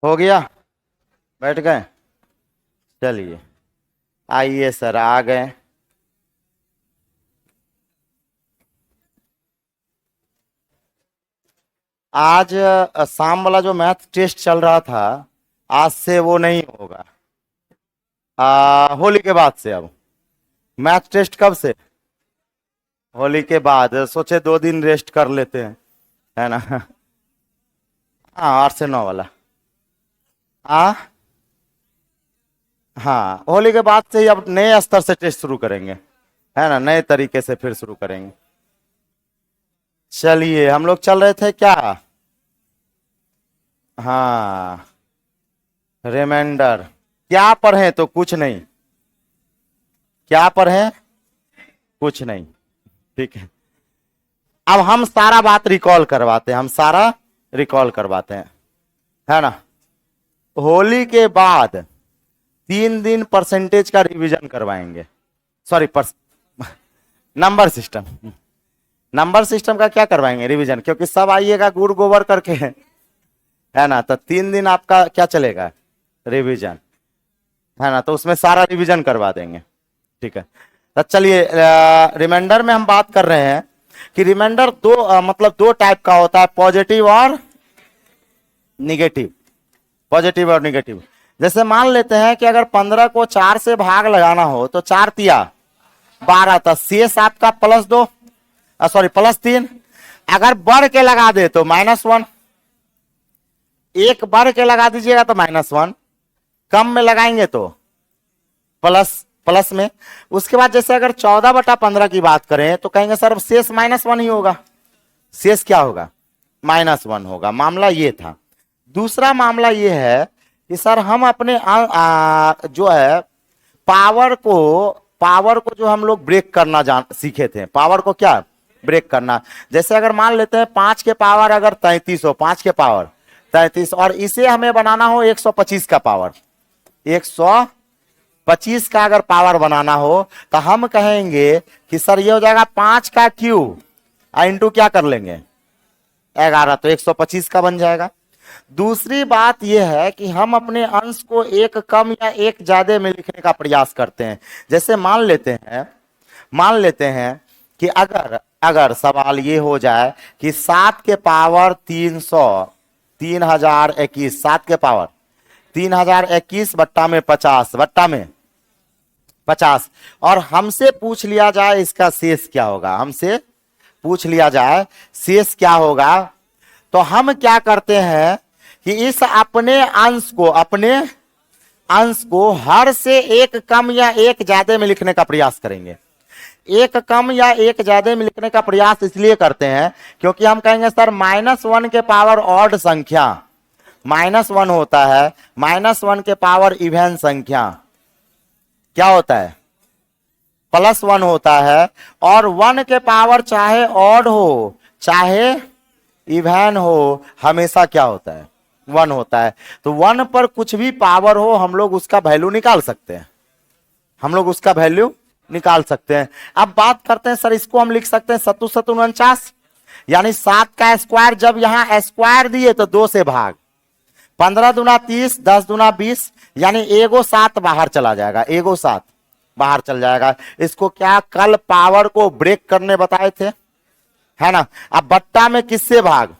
हो गया। बैठ गए। चलिए। आइए सर, आ गए। आज शाम वाला जो मैथ टेस्ट चल रहा था, आज से वो नहीं होगा। होली के बाद से। अब मैथ टेस्ट कब से? होली के बाद। सोचे 2 दिन रेस्ट कर लेते हैं, है ना। हाँ, 8 से 9 वाला। हाँ। हाँ, होली के बाद से ही अब नए स्तर से टेस्ट शुरू करेंगे, है ना, नए तरीके से फिर शुरू करेंगे। चलिए, हम लोग चल रहे थे क्या? हाँ। रिमाइंडर। क्या पढ़े तो कुछ नहीं। क्या पढ़े? कुछ नहीं। ठीक है। अब हम सारा बात रिकॉल करवाते हैं, हम सारा रिकॉल करवाते हैं, है ना। होली के बाद 3 दिन परसेंटेज का रिवीजन करवाएंगे। Sorry, number system. Number system का क्या करवाएंगे? रिवीजन, क्योंकि सब आइएगा गुड़ गोबर करके, है ना। तो 3 दिन आपका क्या चलेगा? रिवीजन, है ना। तो उसमें सारा रिवीजन करवा देंगे। ठीक है। तो चलिए, रिमाइंडर में हम बात कर रहे हैं कि रिमाइंडर मतलब 2 टाइप का होता है, पॉजिटिव और निगेटिव। पॉजिटिव और निगेटिव। जैसे मान लेते हैं कि अगर 15 को 4 से भाग लगाना हो तो 4 तिया 12 था, शेष आपका +2, सॉरी +3। अगर बढ़ के लगा दे तो -1। एक बढ़ के लगा दीजिएगा तो -1, कम में लगाएंगे तो प्लस प्लस में। उसके बाद जैसे अगर 14/15 की बात करें तो कहेंगे सर शेष -1 ही होगा। शेष क्या होगा? -1 होगा। मामला ये था। दूसरा मामला ये है कि सर हम अपने जो है पावर को जो हम लोग ब्रेक करना जान सीखे थे, पावर को क्या ब्रेक करना। जैसे अगर मान लेते हैं 5 के पावर अगर 33 हो, 5 के पावर 33, और इसे हमें बनाना हो 125 का पावर, 125 का अगर पावर बनाना हो तो हम कहेंगे कि सर ये हो जाएगा 5 का क्यूब इंटू क्या कर लेंगे 11, तो 125 का बन जाएगा। दूसरी बात यह है कि हम अपने अंश को एक कम या एक ज्यादा में लिखने का प्रयास करते हैं। जैसे मान लेते हैं कि अगर अगर सवाल ये हो जाए कि 7 के पावर 300, 3021, 7 के पावर 3021 बट्टा में 50 बट्टा में 50, और हमसे पूछ लिया जाए इसका शेष क्या होगा, हमसे पूछ लिया जाए शेष क्या होगा, तो हम क्या करते हैं कि इस अपने अंश को हर से एक कम या एक ज्यादा में लिखने का प्रयास करेंगे। एक कम या एक ज्यादा में लिखने का प्रयास इसलिए करते हैं क्योंकि हम कहेंगे सर -1 के पावर ऑड संख्या -1 होता है, -1 के पावर इवन संख्या क्या होता है? +1 होता है। और 1 के पावर चाहे ऑड हो चाहे इवन हो, हमेशा क्या होता है? 1 होता है। तो 1 पर कुछ भी पावर हो हम लोग उसका वैल्यू निकाल सकते हैं, हम लोग उसका वैल्यू निकाल सकते हैं। अब बात करते हैं सर, इसको हम लिख सकते हैं 7 7 49, यानी 7 का स्क्वायर। जब यहां स्क्वायर दिए तो 2 से भाग, 15 दूना 30, 10 दूना 20, यानी एगो 7 बाहर चला जाएगा, एगो 7 बाहर चल जाएगा। इसको क्या कल पावर को ब्रेक करने बताए थे, है ना। अब बट्टा में किससे भाग?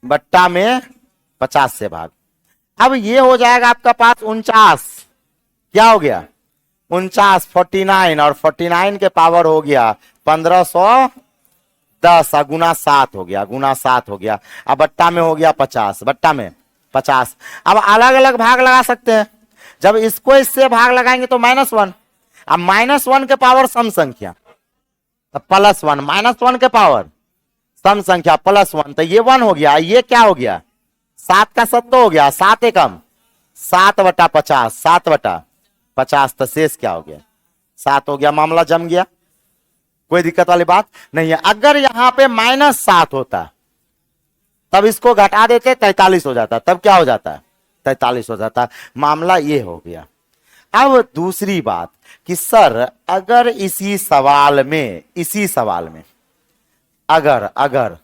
बट्टा में 50 से भाग। अब ये हो जाएगा आपका पास 49, क्या हो गया 49, 49, और 49 के पावर हो गया 1510, गुना 7 हो गया, गुना 7 हो गया। अब बट्टा में हो गया 50, बट्टा में 50। अब अलग अलग भाग लगा सकते हैं। जब इसको इससे भाग लगाएंगे तो -1। अब -1 के पावर सम संख्या +1, -1 के पावर सम संख्या +1, तो ये 1 हो गया। ये क्या हो गया 7 का 7 हो गया, 7 एकम 7/50, 7/50, तो शेष क्या हो गया 7 हो गया। मामला जम गया, कोई दिक्कत वाली बात नहीं है। अगर यहां पे -7 होता तब इसको घटा देते 43 हो जाता, तब क्या हो जाता 43 हो जाता। मामला ये हो गया। अब दूसरी बात कि सर अगर इसी सवाल में अगर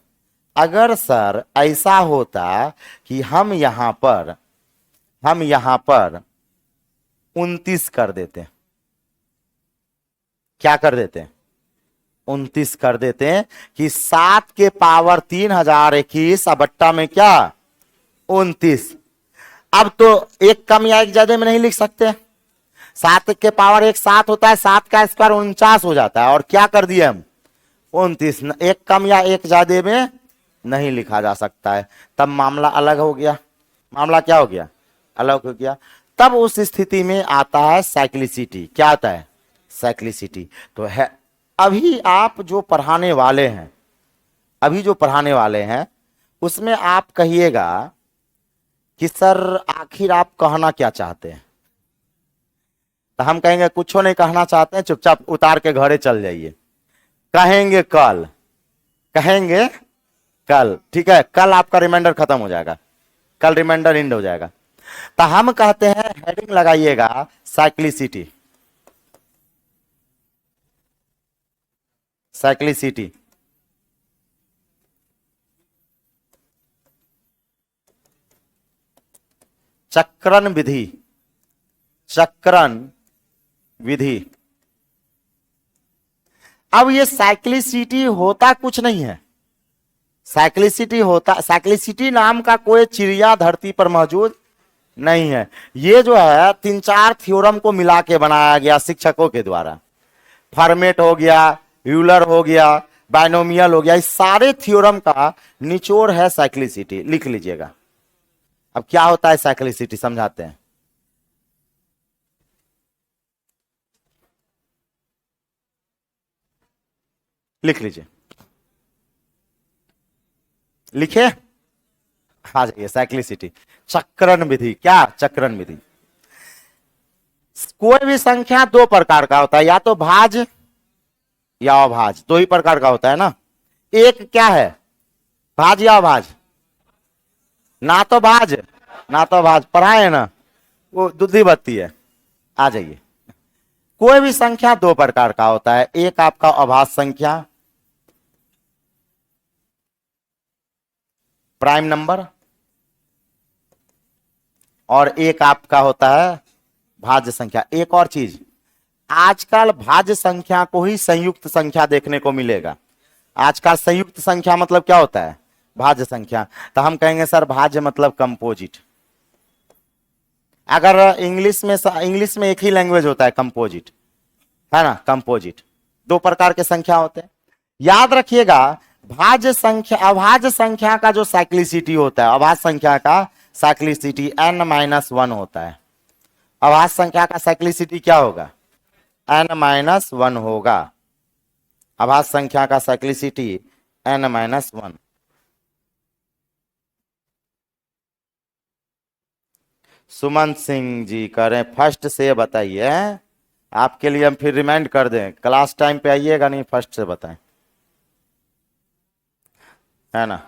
अगर सर ऐसा होता कि हम यहां पर 29 कर देते, क्या कर देते, 29 कर देते हैं कि 7 के पावर 3021 बट्टा में क्या 29। अब तो एक कम या एक ज्यादा में नहीं लिख सकते, 7 के पावर एक 7 होता है, 7 का स्क्वायर 49 हो जाता है, और क्या कर दिए हम 29, एक कम या एक ज्यादा में नहीं लिखा जा सकता है। तब मामला अलग हो गया, मामला क्या हो गया, अलग हो गया। तब उस स्थिति में आता है साइक्लिसिटी। क्या आता है, साइक्लिसिटी। तो है अभी आप जो पढ़ाने वाले हैं, अभी जो पढ़ाने वाले हैं उसमें आप कहिएगा कि सर आखिर आप कहना क्या चाहते हैं। तो हम कहेंगे कुछ नहीं कहना चाहते हैं, चुपचाप उतार के घरे चल जाइए। कहेंगे कल, कहेंगे कल, ठीक है, कल आपका रिमाइंडर खत्म हो जाएगा, कल रिमाइंडर एंड हो जाएगा। तो हम कहते हैं हेडिंग लगाइएगा साइक्लिसिटी, साइक्लिसिटी। चक्रण विधि, चक्रण विधि। अब ये साइक्लिसिटी होता कुछ नहीं है, साइक्लिसिटी होता, साइक्लिसिटी नाम का कोई चिड़िया धरती पर मौजूद नहीं है। ये जो है 3-4 थ्योरम को मिला के बनाया गया शिक्षकों के द्वारा। फॉर्मेट हो गया, यूलर हो गया, बाइनोमियल हो गया, इस सारे थ्योरम का निचोड़ है साइक्लिसिटी। लिख लीजिएगा। अब क्या होता है साइक्लिसिटी, समझाते हैं। लिख लीजिए, लिखे, आ जाइए। साइक्लिसिटी, चक्रण विधि। क्या चक्रण विधि, कोई भी संख्या दो प्रकार का होता है, या तो भाज या अभाज, दो ही प्रकार का होता है ना। एक क्या है, भाज या अभाज, ना तो भाज ना तो भाज, पढ़ाए ना, वो दूधी बत्ती है। आ जाइए। कोई भी संख्या दो प्रकार का होता है, एक आपका अभाज संख्या, प्राइम नंबर, और एक आपका होता है भाज्य संख्या। एक और चीज, आजकल भाज्य संख्या को ही संयुक्त संख्या देखने को मिलेगा। आजकल संयुक्त संख्या मतलब क्या होता है, भाज्य संख्या। तो हम कहेंगे सर भाज्य मतलब कंपोजिट। अगर इंग्लिश में एक ही लैंग्वेज होता है कंपोजिट, है ना, कंपोजिट। दो प्रकार के संख्या होते हैं, याद रखिएगा। भाज्य संख्या, अभाज्य संख्या का जो साइक्लिसिटी होता है, अभाज्य संख्या का साइक्लिसिटी n-1 होता है। अभाज्य संख्या का साइक्लिसिटी क्या होगा, n-1 होगा। अभाज्य संख्या का साइक्लिसिटी n-1। सुमन सिंह जी कह रहे हैं फर्स्ट से बताइए। आपके लिए हम फिर रिमाइंड कर दें, क्लास टाइम पे आइएगा नहीं, फर्स्ट से बताएं, है ना।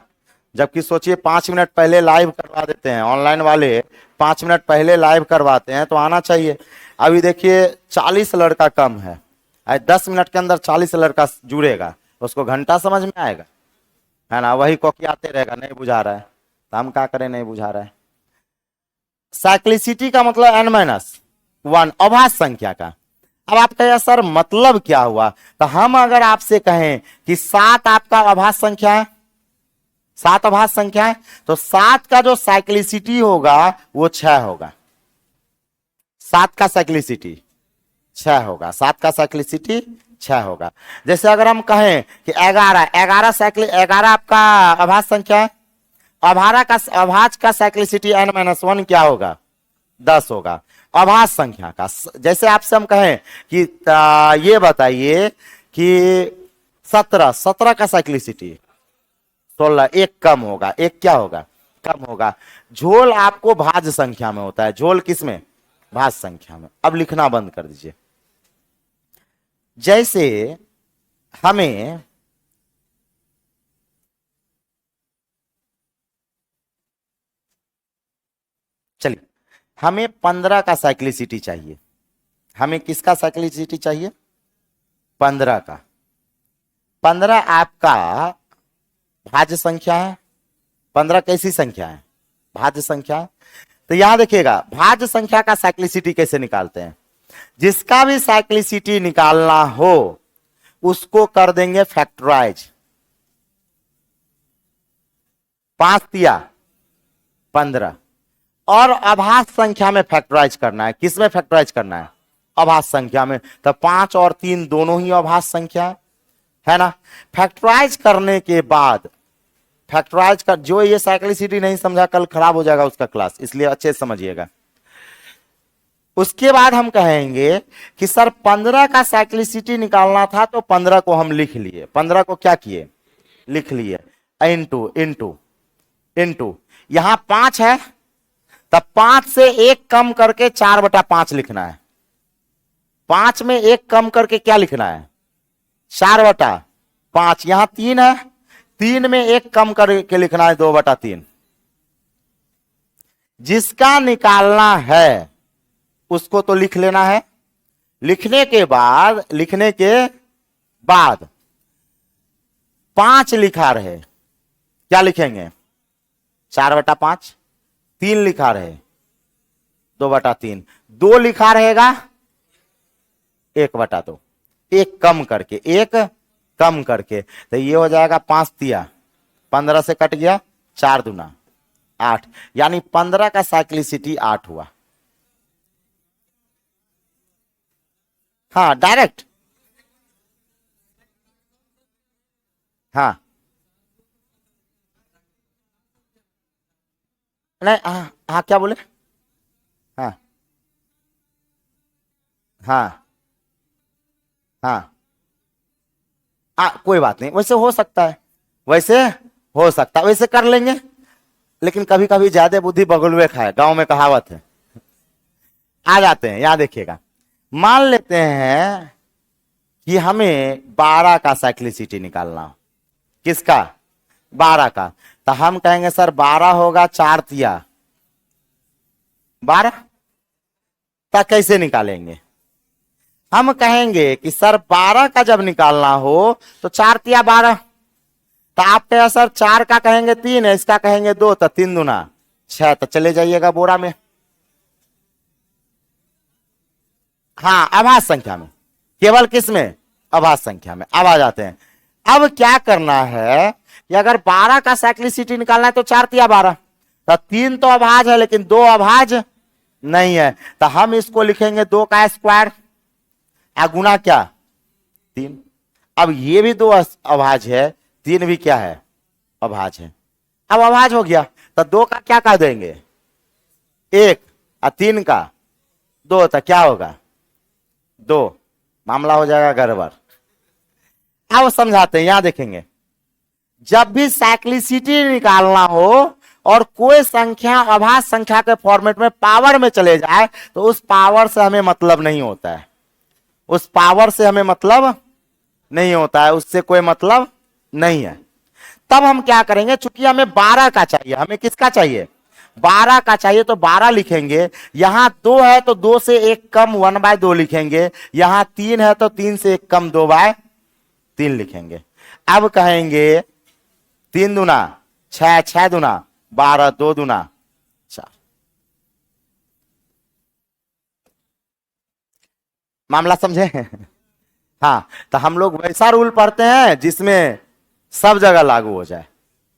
जबकि सोचिए 5 मिनट पहले लाइव करवा देते हैं, ऑनलाइन वाले 5 मिनट पहले लाइव करवाते हैं, तो आना चाहिए। अभी देखिए 40 लड़का कम है, 10 मिनट के अंदर 40 लड़का जुड़ेगा, उसको घंटा समझ में आएगा, है ना। वही कोकियाते रहेगा, नहीं बुझा रहा है तो हम क्या करें, नहीं बुझा रहा है। साइक्लिसिटी का मतलब n-1, अभाज्य संख्या का। अब आप कहें सर मतलब क्या हुआ, तो हम अगर आपसे कहें कि 7 आपका अभाज्य संख्या है, 7 अभाज्य संख्या है, तो 7 का जो साइक्लिसिटी होगा वो 6 होगा। 7 का साइक्लिसिटी 6 होगा, 7 का साइक्लिसिटी 6 होगा। जैसे अगर हम कहें कि 11 आपका अभाज्य संख्या है, अभाज्य का साइक्लिसिटी n-1 क्या होगा, 10 होगा। अभाज्य संख्या का, जैसे आपसे हम कहें कि ये बताइए कि 17 का साइक्लिसिटी 16, एक कम होगा, एक क्या होगा, कम होगा। झोल आपको भाज्य संख्या में होता है, झोल किस में, भाज्य संख्या में। अब लिखना बंद कर दीजिए। जैसे हमें चलिए, हमें 15 का साइक्लिसिटी चाहिए। हमें किसका साइक्लिसिटी चाहिए, 15 का। 15 आपका भाज्य संख्या है, 15 कैसी संख्या है, भाज्य संख्या है। तो यहां देखिएगा भाज्य संख्या का साइक्लिसिटी कैसे निकालते हैं। जिसका भी साइक्लिसिटी निकालना हो उसको कर देंगे फैक्टराइज। 5 दिया 15, और अभाज्य संख्या में फैक्टराइज करना है। किस में फैक्टराइज करना है, अभाज्य संख्या में। तो 5 और 3 दोनों ही अभाज्य संख्या है ना। फैक्टराइज करने के बाद, फैक्टराइज कर, जो ये साइक्लिसिटी नहीं समझा कल खराब हो जाएगा उसका क्लास, इसलिए अच्छे से समझिएगा। उसके बाद हम कहेंगे कि सर 15 का साइक्लिसिटी निकालना था तो 15 को हम लिख लिए। 15 को क्या किए, लिख लिए। इंटू इंटू इंटू, यहां 5 है तब 5 से 1 कम करके 4/5 लिखना है। 5 में 1 कम करके क्या लिखना है, 4/5। यहां 3 है, 3 में 1 कम करके लिखना है 2/3। जिसका निकालना है उसको तो लिख लेना है। लिखने के बाद 5 लिखा रहे, क्या लिखेंगे, 4/5। 3 लिखा रहे 2/3, 2 लिखा रहेगा 1/2, 1 कम करके, 1 कम करके। तो ये हो जाएगा 5 दिया 15 से कट गया, 4 दूना 8, यानी 15 का साइक्लिसिटी 8 हुआ। हाँ डायरेक्ट, हाँ नहीं, हाँ हाँ क्या बोले, हाँ हाँ हाँ कोई बात नहीं, वैसे हो सकता है, वैसे हो सकता है, वैसे कर लेंगे। लेकिन कभी कभी ज्यादा बुद्धि बगुलवे खाए, गांव में कहावत है। आ जाते हैं, यहां देखिएगा। मान लेते हैं कि हमें 12 का साइक्लिसिटी निकालना हो। किसका, 12 का। तो हम कहेंगे सर 12 होगा 4 तिया 12। तब कैसे निकालेंगे, हम कहेंगे कि सर 12 का जब निकालना हो तो 4 तिया 12। तो आप कहें सर 4 का कहेंगे 3 है, इसका कहेंगे 2, तो 3 दूना 6। तो चले जाइएगा बोरा में। हाँ अभाज्य संख्या में, केवल किस में, अभाज्य संख्या में। अब आ जाते हैं। अब क्या करना है कि अगर 12 का साइक्लिसिटी निकालना है तो 4 तिया 12। तो 3 तो अभाज्य है लेकिन 2 अभाज्य नहीं है। तो हम इसको लिखेंगे 2 का स्क्वायर, गुना क्या 3। अब ये भी 2 अभाज्य है, 3 भी क्या है, अभाज्य है। अब अभाज्य हो गया तो 2 का क्या कर देंगे 1 और 3 का 2, तो क्या होगा 2। मामला हो जाएगा गड़बड़। अब समझाते हैं, यहां देखेंगे। जब भी साइक्लिसिटी निकालना हो और कोई संख्या अभाज्य संख्या के फॉर्मेट में पावर में चले जाए तो उस पावर से हमें मतलब नहीं होता है, उस पावर से हमें मतलब नहीं होता है, उससे कोई मतलब नहीं है। तब हम क्या करेंगे, चूंकि हमें 12 का चाहिए, हमें किसका चाहिए, 12 का चाहिए, तो 12 लिखेंगे। यहां 2 है तो 2 से 1 कम 1/2 लिखेंगे। यहां 3 है तो 3 से 1 कम 2/3 लिखेंगे। अब कहेंगे 3 दूना 6, 6 दूना 12, 2 दूना 4। मामला समझे हाँ, तो हम लोग वैसा रूल पढ़ते हैं जिसमें सब जगह लागू हो जाए।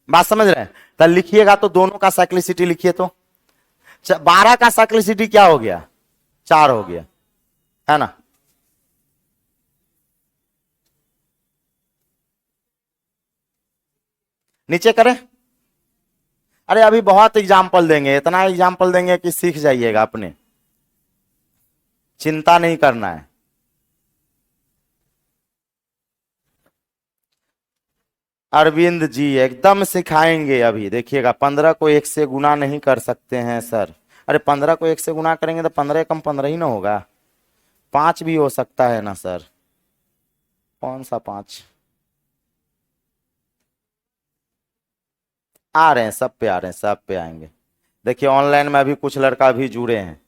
बात समझ रहे हैं। तो लिखिएगा तो दोनों का साइक्लिसिटी लिखिए। तो 12 का साइक्लिसिटी क्या हो गया, 4 हो गया, है ना। नीचे करें। अरे अभी बहुत एग्जाम्पल देंगे, इतना एग्जाम्पल देंगे कि सीख जाइएगा अपने, चिंता नहीं करना है। अरविंद जी एकदम सिखाएंगे। अभी देखिएगा 15 को 1 से गुना नहीं कर सकते हैं सर। अरे 15 को 1 से गुना करेंगे तो 15 कम 15 ही ना होगा, 5 भी हो सकता है ना सर। कौन सा 5, आ रहे हैं, सब पे आ रहे हैं, सब पे आएंगे। देखिए ऑनलाइन में अभी कुछ लड़का भी जुड़े हैं,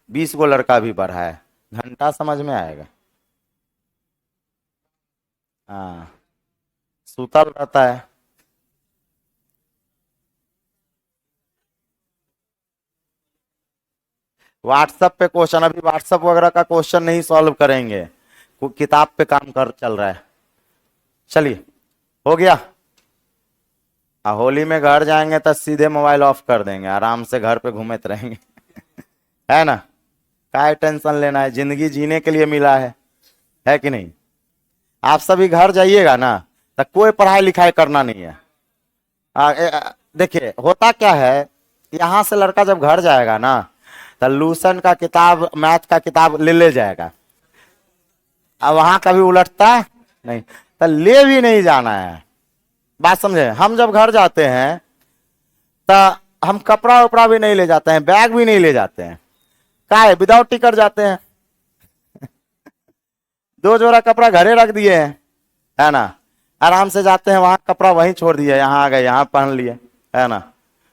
20 गो लड़का भी बढ़ा है, घंटा समझ में आएगा। हाँ सुतल रहता है। व्हाट्सएप पे क्वेश्चन, अभी व्हाट्सएप वगैरह का क्वेश्चन नहीं सॉल्व करेंगे, किताब पे काम कर चल रहा है। चलिए, हो गया। होली में घर जाएंगे तो सीधे मोबाइल ऑफ कर देंगे, आराम से घर पे घूमते रहेंगे। है ना, काय टेंशन लेना है, जिंदगी जीने के लिए मिला है कि नहीं। आप सभी घर जाइएगा ना तो कोई पढ़ाई लिखाई करना नहीं है। देखिए होता क्या है, यहां से लड़का जब घर जाएगा ना तो लूसन का किताब, मैथ का किताब ले जाएगा। अब वहां कभी उलटता नहीं, तो ले भी नहीं जाना है। बात समझे, हम जब घर जाते हैं तो हम कपड़ा उपड़ा भी नहीं ले जाते हैं, बैग भी नहीं ले जाते हैं, का है विदाउट टिकट जाते हैं। 2 जोड़ा कपड़ा घरे रख दिए हैं, है ना, आराम से जाते हैं, वहां कपड़ा वहीं छोड़ दिए, यहाँ आ गए, यहाँ पहन लिए, है ना।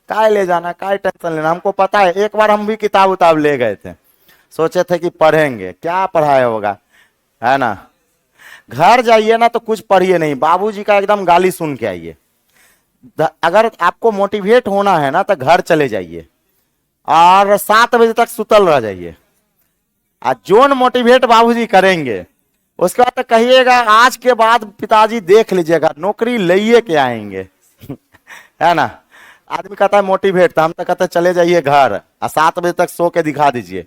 काय ले जाना, काय टेंशन लेना, हमको पता है। एक बार हम भी किताब उताब ले गए थे, सोचे थे कि पढ़ेंगे, क्या पढ़ाया होगा, है ना। घर जाइए ना तो कुछ पढ़िए नहीं, बाबूजी का एकदम गाली सुन के आइए। अगर आपको मोटिवेट होना है ना तो घर चले जाइए और 7 बजे तक सुतल रह जाइए। आज जोन मोटिवेट बाबूजी करेंगे, उसके बाद तो कहिएगा आज के बाद पिताजी देख लीजिएगा नौकरी लिए के आएंगे। है ना, आदमी कहता है मोटिवेट, तो हम तो कहते हैं चले जाइए घर और 7 बजे तक सो के दिखा दीजिए,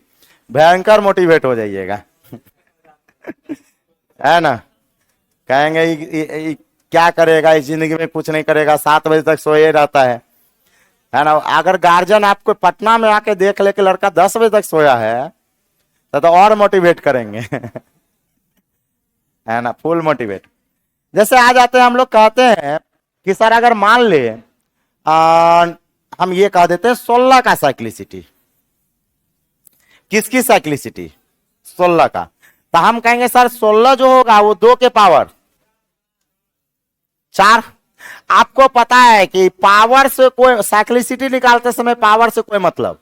भयंकर मोटिवेट हो जाइएगा। है ना, कहेंगे क्या करेगा इस जिंदगी में, कुछ नहीं करेगा, 7 बजे तक सोए रहता है ना। अगर गार्जियन आपको पटना में आके देख ले कि लड़का 10 बजे तक सोया है तो और मोटिवेट करेंगे। है ना, फुल मोटिवेट। जैसे आ जाते हैं हम लोग, कहते हैं कि सर अगर मान ले हम ये कह देते हैं 16 का साइक्लिसिटी, किसकी साइक्लिसिटी, 16 का, तो हम कहेंगे सर 16 जो होगा वो 2 के पावर 4। आपको पता है कि पावर से कोई, साइक्लिसिटी निकालते समय पावर से कोई मतलब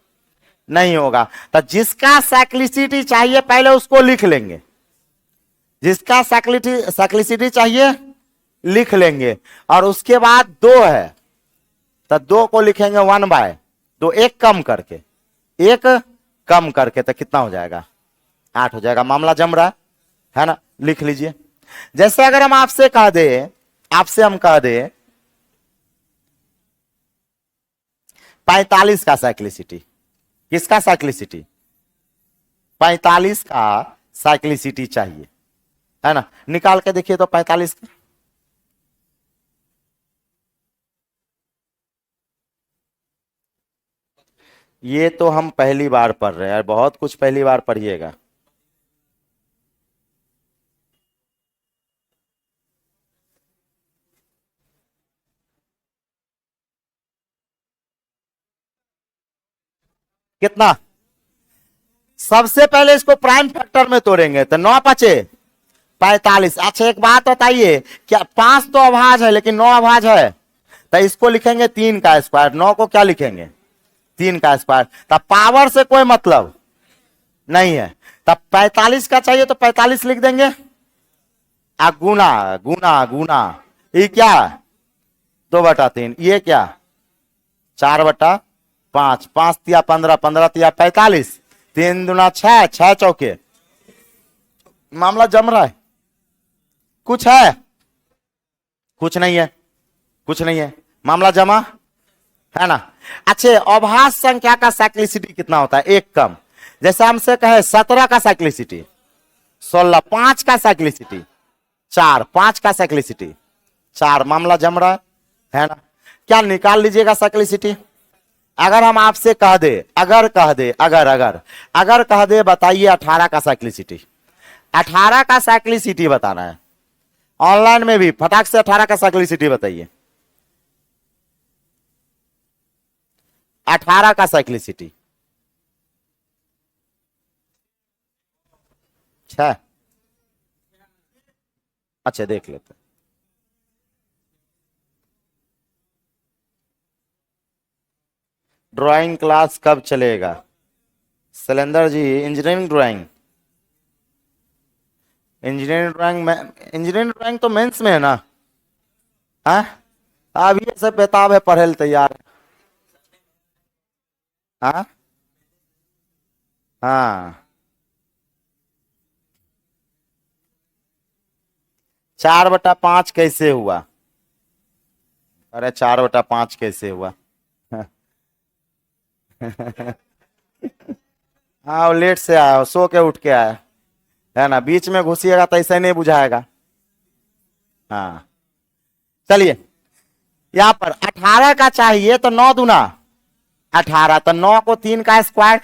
नहीं होगा, तो जिसका साइक्लिसिटी चाहिए पहले उसको लिख लेंगे, जिसका साइक्लिसिटी चाहिए लिख लेंगे, और उसके बाद 2 है तो 2 को लिखेंगे 1/2, एक कम करके, एक कम करके, तो कितना हो जाएगा, 8 हो जाएगा। मामला जम रहा है ना, लिख लीजिए। जैसे अगर हम आपसे कह दे, आपसे हम कह दे 45 का साइक्लिसिटी, किसका साइक्लिसिटी, 45 का साइक्लिसिटी चाहिए, है ना, निकाल के देखिए तो 45 का, ये तो हम पहली बार पढ़ रहे हैं, बहुत कुछ पहली बार पढ़िएगा। कितना, सबसे पहले इसको प्राइम फैक्टर में तोड़ेंगे तो 9 5 45। अच्छा एक बात बताइए, क्या 5 तो अभाज्य है लेकिन 9 अभाज्य है, तो इसको लिखेंगे 3 का स्क्वायर, 9 को क्या लिखेंगे 3 का स्क्वायर, तब पावर से कोई मतलब नहीं है। तब 45 का चाहिए तो 45 लिख देंगे, गुना गुना गुना, ये क्या 2/3, ये क्या 4/5, 5 तिया 15, 15 तिया 45, 3 दूना 6, 6 चौके। मामला जम रहा है, कुछ है, कुछ नहीं है, कुछ नहीं है, मामला जमा है ना। अच्छे अभाज्य संख्या का साइक्लिसिटी कितना होता है, एक कम। जैसे हमसे कहे 17 का साइक्लिसिटी 16, 5 का साइक्लिसिटी 4, 5 का साइक्लिसिटी 4, मामला जम रहा है ना। क्या निकाल लीजिएगा साइक्लिसिटी। अगर हम आपसे कह दे, अगर कह दे, अगर कह दे बताइए 18 का साइक्लिसिटी, 18 का साइक्लिसिटी बताना है, ऑनलाइन में भी फटाक से 18 का साइक्लिसिटी बताइए, 18 का साइक्लिसिटी 6। अच्छा देख लेते हैं। ड्राइंग क्लास कब चलेगा Shailendra ji, engineering drawing, engineering drawing तो मेंस में है ना। हाँ अब ये सब बेताब है, पढ़े ले तैयार। हाँ हाँ, 4/5 कैसे हुआ? अरे 4/5 कैसे हुआ? हाँ, वो लेट से आया, सो के उठ के आया है ना, बीच में घुसिएगा तो ऐसे नहीं बुझाएगा। हाँ, चलिए, यहाँ पर 18 का चाहिए तो 9 दूना 18, तो 9 को 3 का स्क्वायर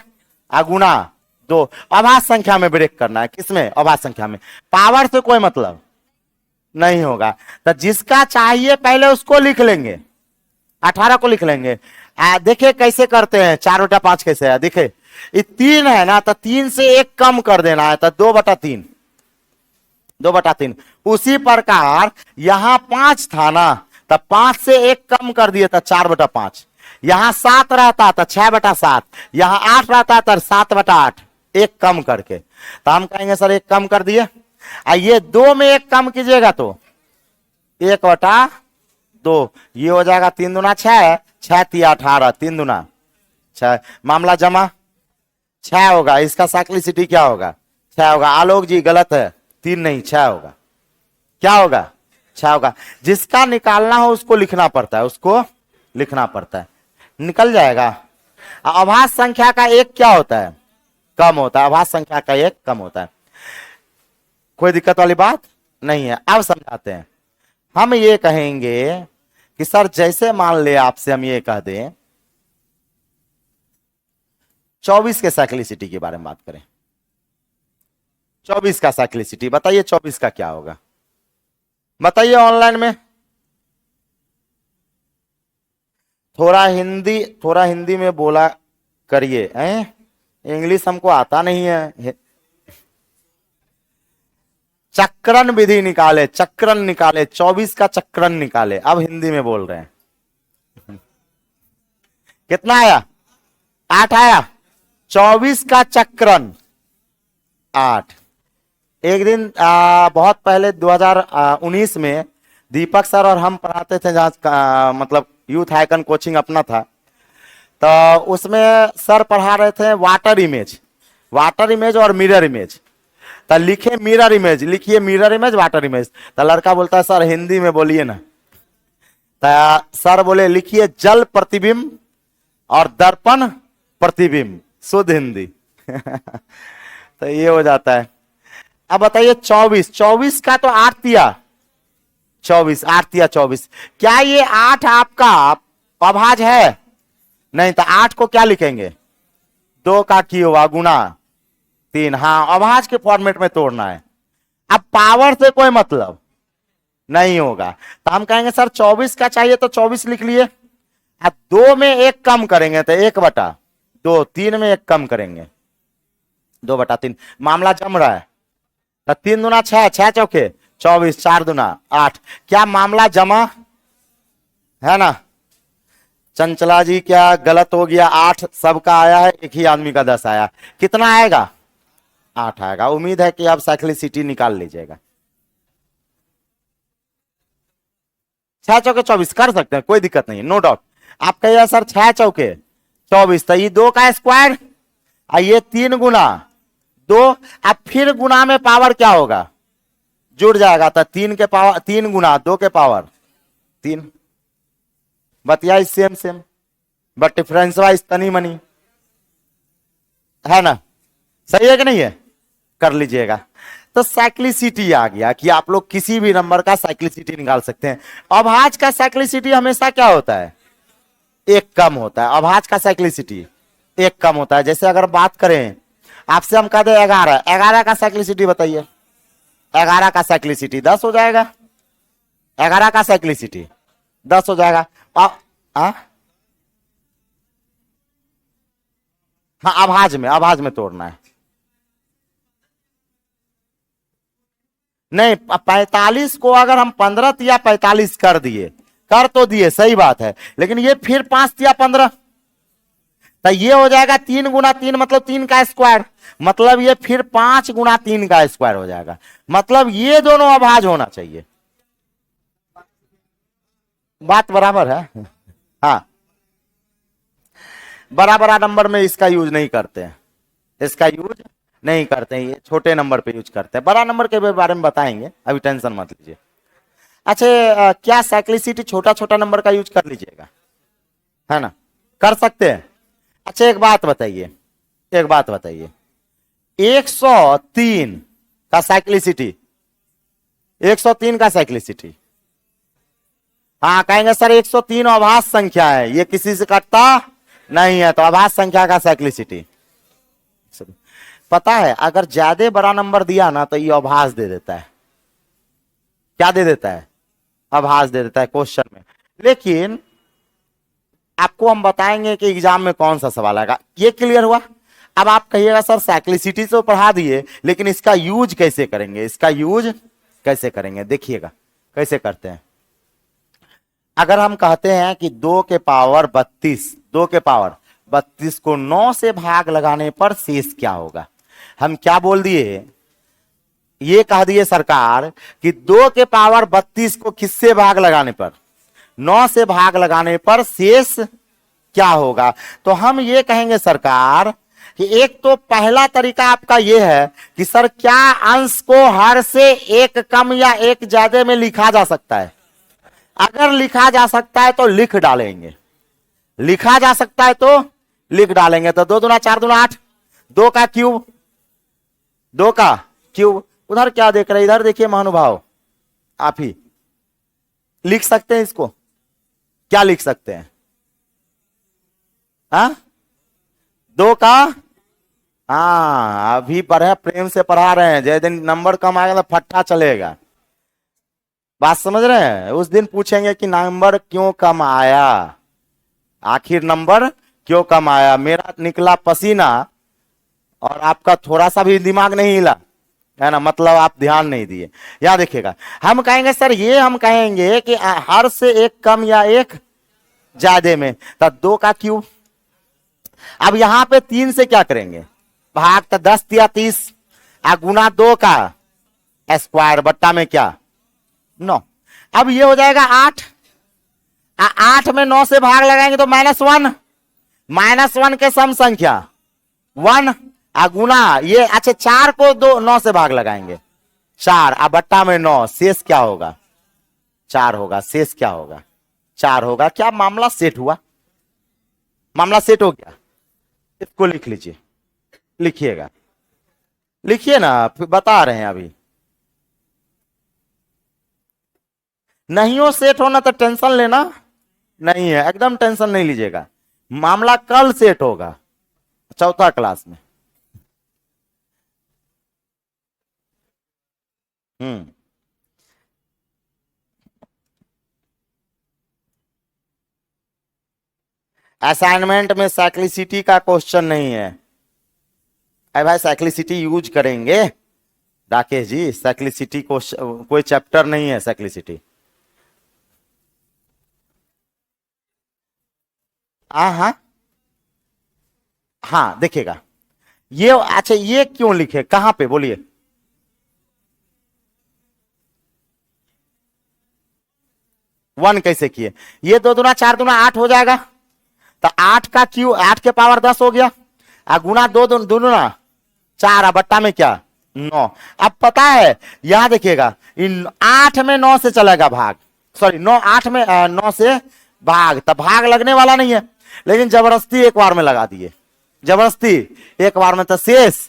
गुना 2। अभाज्य संख्या में ब्रेक करना है, किसमें? अभाज्य संख्या में। पावर से कोई मतलब नहीं होगा, तो जिसका चाहिए पहले उसको लिख लेंगे, 18 को लिख लेंगे। देखिए कैसे करते हैं, 4/5 कैसे है, देखिए ये 3 है ना, तो 3 से 1 कम कर देना है, तो 2/3, 2/3। उसी प्रकार यहां 5 था ना, तो 5 से 1 कम कर दिए तो 4/5। यहां 7 रहता तो 6/7, यहां 8 रहता तो 7/8, 1 कम करके। तो हम कहेंगे सर 1 कम कर दिए, ये 2 में 1 कम कीजिएगा तो 1/2, ये हो जाएगा 3 दूना 6, 6 तिया 18, 3 दूना 6। मामला जमा 6 होगा, इसका साइक्लिसिटी क्या होगा? 6 होगा। आलोक जी गलत है, 3 नहीं 6 होगा। क्या होगा? 6 होगा। जिसका निकालना हो उसको लिखना पड़ता है, उसको लिखना पड़ता है, निकल जाएगा। अभाज्य संख्या का 1 क्या होता है? कम होता है। अभाज्य संख्या का 1 कम होता है, कोई दिक्कत वाली बात नहीं है। अब समझाते हैं। हम ये कहेंगे कि सर जैसे मान ले आपसे हम ये कह दें 24 के साइक्लिसिटी के बारे में बात करें, 24 का साइक्लिसिटी बताइए, 24 का क्या होगा बताइए ऑनलाइन में। थोड़ा हिंदी में बोला करिए, इंग्लिश हमको आता नहीं है। चक्रण विधि निकाले, चक्रण निकाले, 24 का चक्रण निकाले। अब हिंदी में बोल रहे हैं। कितना आया? 8 आया। 24 का चक्रण 8। एक दिन बहुत पहले 2019 में दीपक सर और हम पढ़ाते थे, जहाँ मतलब यूथ आइकन कोचिंग अपना था, तो उसमें सर पढ़ा रहे थे वाटर इमेज और मिरर इमेज। तो लिखे मिरर इमेज, लिखिए मिरर इमेज वाटर इमेज। तो लड़का बोलता है सर हिंदी में बोलिए ना। तो सर बोले लिखिए जल प्रतिबिंब और दर्पण प्रतिबिंब, शुद्ध हिंदी। तो ये हो जाता है। अब बताइए 24 का तो 8 तिया 24, 8 तिया 24। क्या ये 8 आपका अभाज्य है? नहीं, तो 8 को क्या लिखेंगे? 2 का क्यूब गुना 3। हाँ, अभाज्य के फॉर्मेट में तोड़ना है। अब पावर से कोई मतलब नहीं होगा, तो हम कहेंगे सर 24 का चाहिए तो 24 लिख लिए। अब 2 में 1 कम करेंगे तो 1/2, 3 में 1 कम करेंगे 2/3। मामला जम रहा है, तो 3 दूना 6, 6 चौके 24, 4 दूना 8। क्या मामला जमा है ना? चंचला जी क्या गलत हो गया? 8 सबका आया है, एक ही आदमी का 10 आया। कितना आएगा? 8 आएगा। उम्मीद है कि आप साइक्लिसिटी निकाल लीजिएगा। 6 चौके 24 कर सकते हैं, कोई दिक्कत नहीं, नो डाउट। आप कहिए सर 6 चौके 24, तो ये 2 का स्क्वायर, ये 3 गुना 2। अब फिर गुना में पावर क्या होगा? जुड़ जाएगा, तो 3 के पावर 3 गुना 2 के पावर 3। बतिया सेम बट डिफरेंस वाइज तनी मनी है ना? सही है कि नहीं है? कर लीजिएगा। तो साइक्लिसिटी आ गया कि आप लोग किसी भी नंबर का साइक्लिसिटी निकाल सकते हैं। अभाज्य का साइक्लिसिटी हमेशा क्या होता है? 1 कम होता है। अभाज्य का साइक्लिसिटी 1 कम होता है। जैसे अगर बात करें आपसे, हम कह दें 11 का साइक्लिसिटी बताइए। 11 का साइक्लिसिटी 10 हो जाएगा। 11 का साइक्लिसिटी 10 हो जाएगा। हाँ, अभाज्य में तोड़ना है। नहीं, 45 को अगर हम 15 या 45 कर तो दिए, सही बात है, लेकिन ये फिर 5 या 15, तो ये हो जाएगा 3 गुना 3 मतलब 3 का स्क्वायर, मतलब ये फिर 5 गुना 3 का स्क्वायर हो जाएगा। मतलब ये दोनों अभाज्य होना चाहिए। बात बराबर है? हाँ, बराबर नंबर में इसका यूज नहीं करते हैं। इसका यूज नहीं करते हैं, ये छोटे नंबर पे यूज करते हैं। बड़ा नंबर के बारे में बताएंगे, अभी टेंशन मत लीजिए। अच्छा क्या साइक्लिसिटी छोटा छोटा नंबर का यूज कर लीजिएगा, है ना, कर सकते हैं। अच्छा एक बात बताइए, एक बात बताइए, 103 का साइक्लिसिटी, 103 का साइक्लिसिटी, हाँ कहेंगे सर 103 अभाज्य संख्या है, ये किसी से कटता नहीं है, तो अभाज्य संख्या का साइक्लिसिटी। पता है अगर ज्यादा बड़ा नंबर दिया ना तो ये अभाज्य दे देता है, क्या दे देता है, अभाज्य दे देता है क्वेश्चन में। लेकिन आपको हम बताएंगे कि एग्जाम में कौन सा सवाल आएगा। ये क्लियर हुआ। अब आप कहिएगा सर साइक्लिसिटी तो पढ़ा दिए, लेकिन इसका यूज कैसे करेंगे, इसका यूज कैसे करेंगे, देखिएगा कैसे करते हैं। अगर हम कहते हैं कि 2 के पावर 32, 2 के पावर 32 को 9 से भाग लगाने पर शेष क्या होगा। हम क्या बोल दिए, ये कह दिए सरकार कि 2 के पावर 32 को किससे भाग लगाने पर, 9 से भाग लगाने पर शेष क्या होगा। तो हम ये कहेंगे सरकार कि एक तो पहला तरीका आपका ये है कि सर क्या अंश को हर से एक कम या एक ज्यादा में लिखा जा सकता है। अगर लिखा जा सकता है तो लिख डालेंगे, लिखा जा सकता है तो लिख डालेंगे। तो 2 दूना 4 दूना 8, 2 का क्यूब, 2 का क्यूब। उधर क्या देख रहे हैं, इधर देखिए महानुभाव, आप ही लिख सकते हैं इसको, क्या लिख सकते हैं, हाँ 2 का, हाँ अभी पढ़े, प्रेम से पढ़ा रहे हैं, जिस दिन नंबर कम आएगा तो फट्टा चलेगा, बात समझ रहे हैं। उस दिन पूछेंगे कि नंबर क्यों कम आया, आखिर नंबर क्यों कम आया, मेरा निकला पसीना और आपका थोड़ा सा भी दिमाग नहीं हिला, है ना, मतलब आप ध्यान नहीं दिए। यहां देखिएगा, हम कहेंगे सर ये हम कहेंगे कि हर से एक कम या एक ज्यादा में, तो 2 का क्यूब। अब यहां पे 3 से क्या करेंगे, भाग, तो 10 या 30, गुना 2 का स्क्वायर, बट्टा में क्या 9। अब ये हो जाएगा 8, 8 में 9 से भाग लगाएंगे तो -1, -1 के सम संख्या 1, गुना ये, अच्छा 4 को 9 से भाग लगाएंगे 4, अब बट्टा में 9, शेष क्या होगा 4 होगा, शेष क्या होगा 4 होगा। क्या मामला सेट हुआ, मामला सेट हो गया। इसको लिख लीजिए, लिखिएगा, लिखिए ना, बता रहे हैं अभी। नहीं हो सेट होना तो टेंशन लेना नहीं है, एकदम टेंशन नहीं लीजिएगा, मामला कल सेट होगा, चौथा क्लास में। असाइनमेंट में साइक्लिसिटी का क्वेश्चन नहीं है। अरे भाई साइक्लिसिटी यूज करेंगे राकेश जी, साइक्लिसिटी को कोई चैप्टर नहीं है साइक्लिसिटी। हाँ हाँ देखिएगा ये, अच्छा ये क्यों लिखे, कहां पे बोलिए, वन कैसे किए, ये 2 दूना 4 दूना 8 हो जाएगा, तो 8 का क्यू, 8 के पावर 10 हो गया, गुना 2 दूना 4, बट्टा में क्या 9। अब पता है यहां देखिएगा, इन 8 में 9 से चलेगा भाग, सॉरी 9 8 में 9 से भाग, तब भाग लगने वाला नहीं है, लेकिन जबरदस्ती एक बार में लगा दिए, जबरदस्ती एक बार में, तो शेष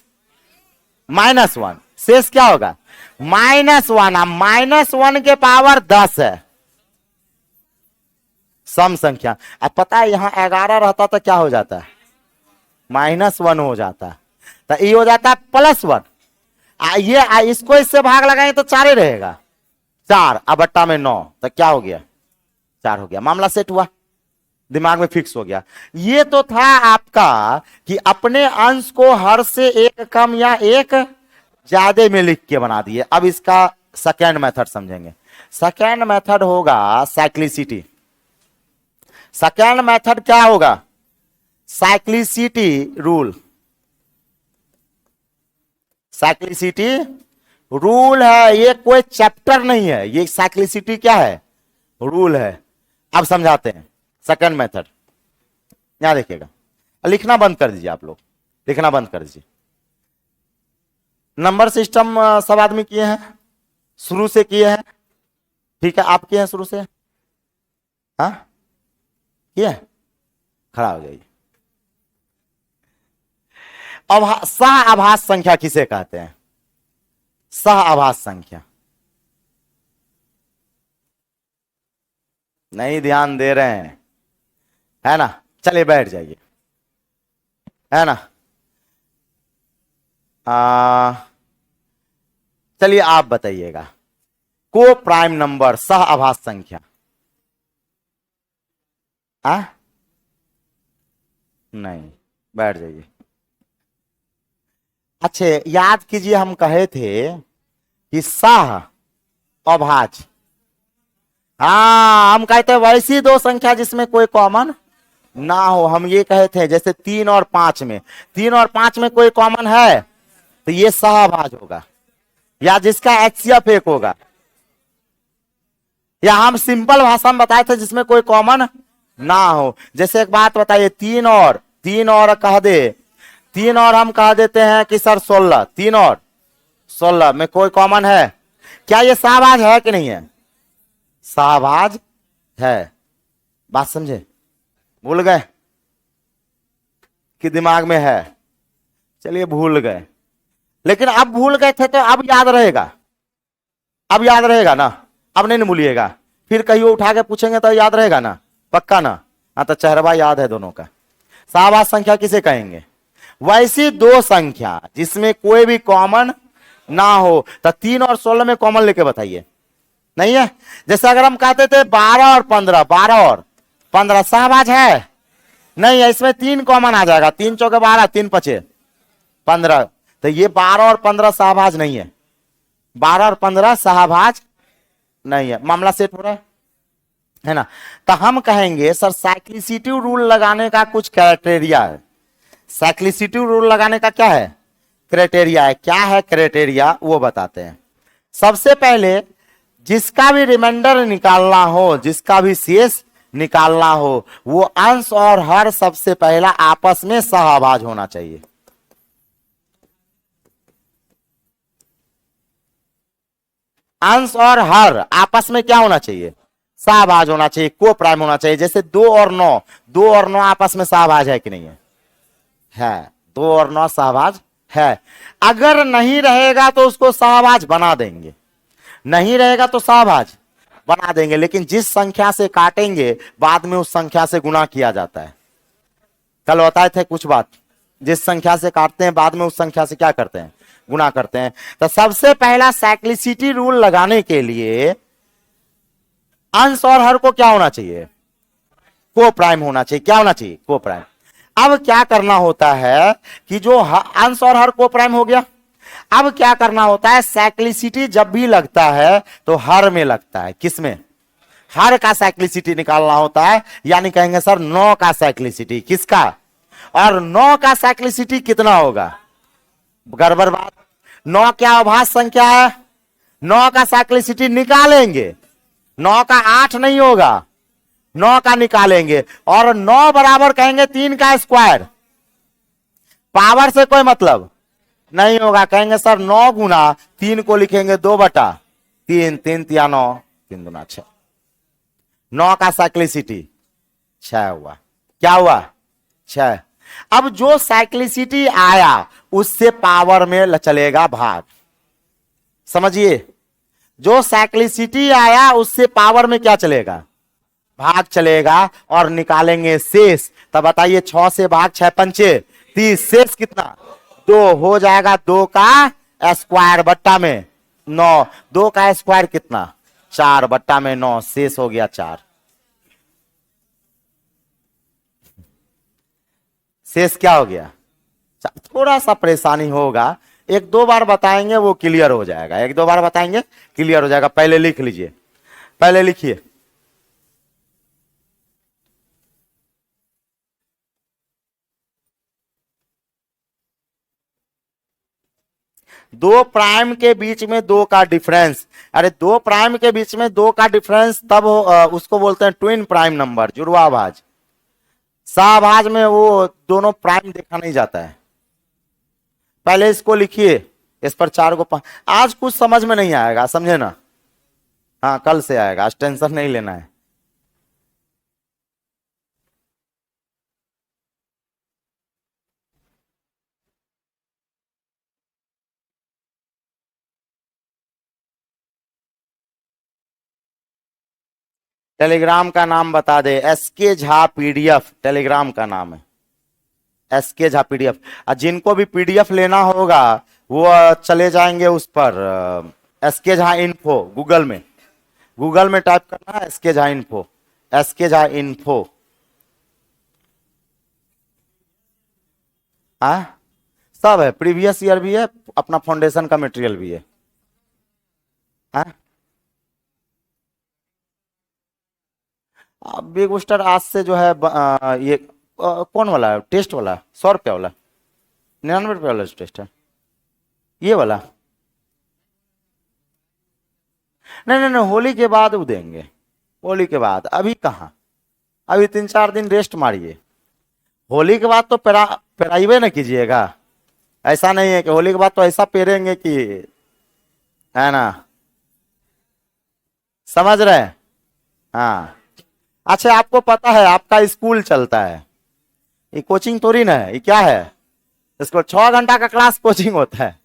-1, शेष क्या होगा -1, -1 के पावर 10 है सम संख्या। अब पता है यहां 11 रहता तो क्या हो जाता है, -1 हो जाता, तो ये हो जाता है +1। ये इसको इससे भाग लगाएंगे तो 4 ही रहेगा, 4, अब बट्टा में 9, तो क्या हो गया 4 हो गया, मामला सेट हुआ, दिमाग में फिक्स हो गया। ये तो था आपका कि अपने अंश को हर से एक कम या एक ज्यादा में लिख के बना दिए। अब इसका सेकेंड मेथड समझेंगे। सेकेंड मेथड होगा साइक्लिसिटी। सेकेंड मेथड क्या होगा, साइक्लिसिटी रूल। साइक्लिसिटी रूल है, ये कोई चैप्टर नहीं है, ये साइक्लिसिटी क्या है, रूल है। अब समझाते हैं सेकंड मेथड। यहां देखिएगा, लिखना बंद कर दीजिए, आप लोग लिखना बंद कर दीजिए। नंबर सिस्टम सब आदमी किए हैं, शुरू से किए हैं, ठीक है, आप किए हैं शुरू से, हाँ किए, खड़ा हो जाइए। सह आभास संख्या किसे कहते हैं? सह आभास संख्या, नहीं ध्यान दे रहे हैं, है ना, चलिए बैठ जाइए, है ना। चलिए आप बताइएगा, को प्राइम नंबर सह आभास संख्या, नहीं, बैठ जाइए। अच्छा याद कीजिए, हम कहे थे कि सह अभाज्य, हाँ हम कहते हैं वैसी दो संख्या जिसमें कोई कॉमन ना हो। हम ये कहे थे जैसे 3 और 5 में, 3 और 5 में कोई कॉमन है तो ये सहभाज्य होगा, या जिसका एचसीएफ 1 होगा। या हम सिंपल भाषा में बताए थे जिसमें कोई कॉमन ना हो। जैसे एक बात बताइए, 3 और कह दे, 3 और हम कह देते हैं कि सर 16, 3 और 16 में कोई कॉमन है, क्या ये सहभाज्य है कि नहीं है? सहभाज्य है। बात समझे? भूल गए कि दिमाग में है? चलिए भूल गए, लेकिन अब भूल गए थे तो अब याद रहेगा, अब याद रहेगा ना, अब नहीं भूलिएगा। फिर कहीं उठा के पूछेंगे तो याद रहेगा ना, पक्का ना? हाँ तो चेहरवा याद है दोनों का। सहभाज्य संख्या किसे कहेंगे? वैसी दो संख्या जिसमें कोई भी कॉमन ना हो। तो 3 और 16 में कॉमन लेके बताइए, नहीं है? जैसे अगर हम कहते थे 12 और 15, 12 और 15 सहभाज्य है? नहीं है, इसमें 3 कॉमन आ जाएगा, 3 चौके 12, 3 पचे 15। तो ये 12 और 15 सहभाज्य नहीं है, 12 और 15 सहभाज्य नहीं है। मामला सेट हो रहा है ना? तो हम कहेंगे सर साइक्लिसिटी रूल लगाने का कुछ क्राइटेरिया है। साइक्लिसिटी रूल लगाने का क्या है? क्राइटेरिया है। क्या है क्राइटेरिया वो बताते हैं। सबसे पहले जिसका भी रिमाइंडर निकालना हो, जिसका भी शेष निकालना हो, वो अंश और हर सबसे पहला आपस में सहभाज्य होना चाहिए। अंश और हर आपस में क्या होना चाहिए? सहभाज्य होना चाहिए, को प्राइम होना चाहिए। जैसे 2 और 9, 2 और 9 आपस में सहभाज्य है कि नहीं है? है, 2 और 9 सहभाज्य है। अगर नहीं रहेगा तो उसको सहभाज्य बना देंगे, नहीं रहेगा तो सहभाज्य बना देंगे। लेकिन जिस संख्या से काटेंगे बाद में उस संख्या से गुणा किया जाता है। कल बताए थे कुछ बात, जिस संख्या से काटते हैं बाद में उस संख्या से क्या करते हैं? गुणा करते हैं। तो सबसे पहला साइक्लिसिटी रूल लगाने के लिए अंश और हर को क्या होना चाहिए? को प्राइम होना चाहिए। क्या होना चाहिए? को प्राइम। अब क्या करना होता है कि जो अंश और हर को प्राइम हो गया, अब क्या करना होता है? साइक्लिसिटी जब भी लगता है तो हर में लगता है। किसमें? हर का साइक्लिसिटी निकालना होता है। यानी कहेंगे सर 9 का साइक्लिसिटी, किसका? और 9 का साइक्लिसिटी कितना होगा? गड़बड़ बात। 9 क्या अभाज्य संख्या है? 9 का साइक्लिसिटी निकालेंगे, 9 का 8 नहीं होगा, 9 का निकालेंगे। और 9 बराबर कहेंगे 3 का स्क्वायर। पावर से कोई मतलब नहीं होगा। कहेंगे सर 9 गुना 3 को लिखेंगे 2/3, 3 तिया 9, 3 दूना 6। 9 का साइक्लिसिटी 6 हुआ। क्या हुआ? 6। अब जो साइक्लिसिटी आया उससे पावर में चलेगा भाग। समझिए, जो साइक्लिसिटी आया उससे पावर में क्या चलेगा? भाग चलेगा। और निकालेंगे शेष। तब बताइए 6 से भाग 6 पंचे 30, शेष कितना? 2 हो जाएगा। 2 का स्क्वायर बट्टा में 9, 2 का स्क्वायर कितना? 4 बट्टा में 9, शेष हो गया 4। शेष क्या हो गया? थोड़ा सा परेशानी होगा, 1-2 बार बताएंगे वो क्लियर हो जाएगा। 1-2 बार बताएंगे क्लियर हो जाएगा। पहले लिख लीजिए, पहले लिखिए। दो प्राइम के बीच में 2 का डिफरेंस। अरे 2 प्राइम के बीच में 2 का डिफरेंस तब उसको बोलते हैं ट्विन प्राइम नंबर, जुड़वा भाज। सहभाज्य में वो दोनों प्राइम देखा नहीं जाता है। पहले इसको लिखिए, इस पर 4 को आज कुछ समझ में नहीं आएगा, समझे ना। हाँ कल से आएगा, आज टेंशन नहीं लेना है। टेलीग्राम का नाम बता दे, SK झा PDF टेलीग्राम का नाम है, SK झा PDF। और जिनको भी PDF लेना होगा वो चले जाएंगे उस पर SK झा इन्फो, गूगल में टाइप करना है SK Jha info, SK Jha info. हाँ सब है, प्रीवियस ईयर भी है, अपना फाउंडेशन का मटेरियल भी है। हाँ बिग बूस्टर आज से जो है ये कौन वाला है, टेस्ट वाला, 100 रुपया वाला, 99 रुपया वाला टेस्ट है ये वाला। नहीं नहीं नहीं, होली के बाद वो देंगे, होली के बाद, अभी कहाँ, अभी 3-4 दिन रेस्ट मारिए। होली के बाद तो पेराइवे ना कीजिएगा, ऐसा नहीं है कि होली के बाद तो ऐसा पेरेंगे कि, है ना, समझ रहे हैं। हाँ अच्छा, आपको पता है आपका स्कूल चलता है, ये कोचिंग थोड़ी ना है, ये क्या है, इसको 6 घंटा का क्लास कोचिंग होता है,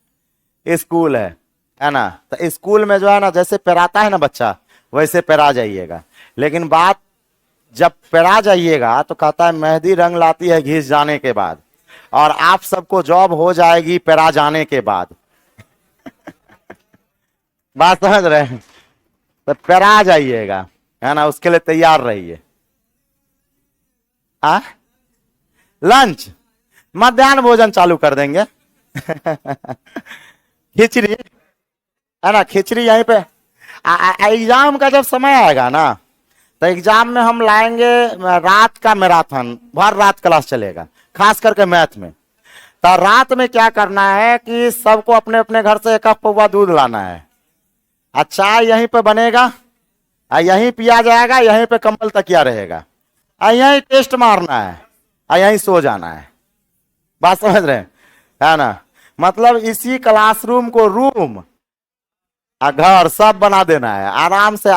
ये स्कूल है ना। तो स्कूल में जो है ना, जैसे पेराता है ना बच्चा, वैसे पेरा जाइएगा। लेकिन बात जब पेरा जाइएगा तो कहता है मेहंदी रंग लाती है घिस जाने के बाद, और आप सबको जॉब हो जाएगी पेरा जाने के बाद। बात समझ रहे हैं, तो पेरा जाइएगा, है ना, उसके लिए तैयार रहिए। लंच मध्याह्न भोजन चालू कर देंगे। खिचड़ी, है ना, खिचड़ी यहीं पे। एग्जाम का जब समय आएगा ना, तो एग्जाम में हम लाएंगे रात का मैराथन, भर रात क्लास चलेगा, खास करके मैथ में। तो रात में क्या करना है कि सबको अपने अपने घर से 1 कप पौवा दूध लाना है, और चाय यहीं पे बनेगा, यहीं पिया जाएगा, यहीं पे कंबल तकिया रहेगा, यहीं टेस्ट मारना है, यहीं सो जाना है। बात समझ रहे हैं, है ना, मतलब इसी क्लासरूम को रूम घर सब बना देना है, आराम से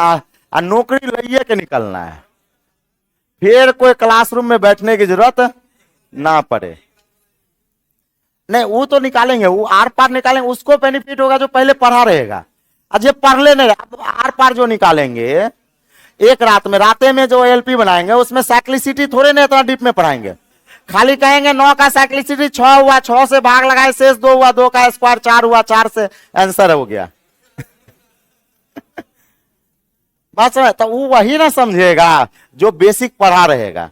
नौकरी लिए के निकलना है, फिर कोई क्लासरूम में बैठने की जरूरत ना पड़े। नहीं वो तो निकालेंगे, वो आर पार निकालेंगे, उसको बेनिफिट होगा जो पहले पढ़ा रहेगा। अजय पढ़ ले नहीं, आर पार जो निकालेंगे एक रात में, राते में जो LP बनाएंगे उसमें साइक्लिसिटी थोड़े नहीं इतना डीप में पढ़ाएंगे, खाली कहेंगे 9 का साइक्लिसिटी 6 हुआ, 6 से भाग लगाए शेष 2 हुआ, 2 का स्क्वायर 4 हुआ, 4 से आंसर हो गया। बात समझ, तो वो वही ना समझेगा जो बेसिक पढ़ा रहेगा,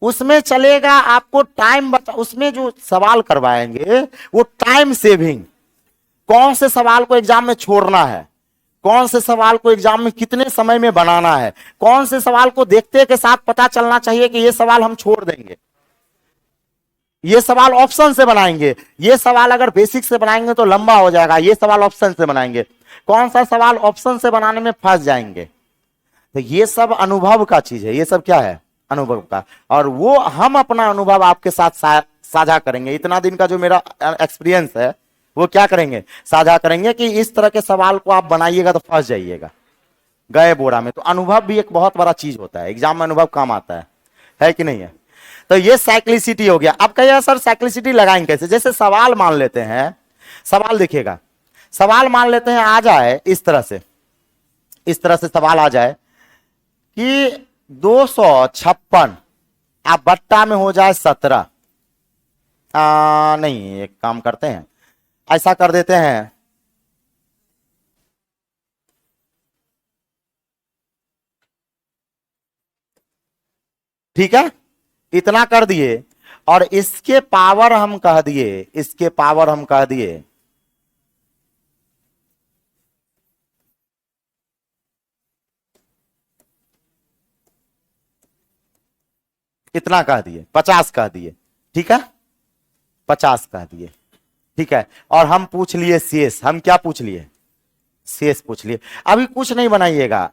उसमें चलेगा। आपको टाइम उसमें जो सवाल करवाएंगे वो टाइम सेविंग, कौन से सवाल को एग्जाम में छोड़ना है, कौन से सवाल को एग्जाम में कितने समय में बनाना है, कौन से सवाल को देखते के साथ पता चलना चाहिए कि ये सवाल हम छोड़ देंगे, ये सवाल ऑप्शन से बनाएंगे, ये सवाल अगर बेसिक से बनाएंगे तो लंबा हो जाएगा, ये सवाल ऑप्शन से बनाएंगे, कौन सा सवाल ऑप्शन से बनाने में फंस जाएंगे। तो ये सब अनुभव का चीज है, ये सब क्या है, अनुभव का। और वो हम अपना अनुभव आपके साथ साझा करेंगे, इतना दिन का जो मेरा एक्सपीरियंस है वो क्या करेंगे, साझा करेंगे कि इस तरह के सवाल को आप बनाइएगा तो फंस जाइएगा गए बोरा में। तो अनुभव भी एक बहुत बड़ा चीज होता है, एग्जाम में अनुभव काम आता है कि नहीं है। तो ये साइक्लिसिटी हो गया। अब कहिए सर साइक्लिसिटी लगाएंगे कैसे, जैसे सवाल मान लेते हैं, सवाल देखिएगा, सवाल मान लेते हैं आ जाए इस तरह से, इस तरह से सवाल आ जाए कि 256 आप बट्टा में हो जाए 17। नहीं एक काम करते हैं, ऐसा कर देते हैं, ठीक है, इतना कर दिए, और इसके पावर हम कह दिए, इसके पावर हम कह दिए इतना कह दिए, 50 कह दिए, ठीक है, 50 कह दिए, ठीक है। और हम पूछ लिए शेष, हम क्या पूछ लिए, शेष पूछ लिए। अभी कुछ नहीं बनाइएगा,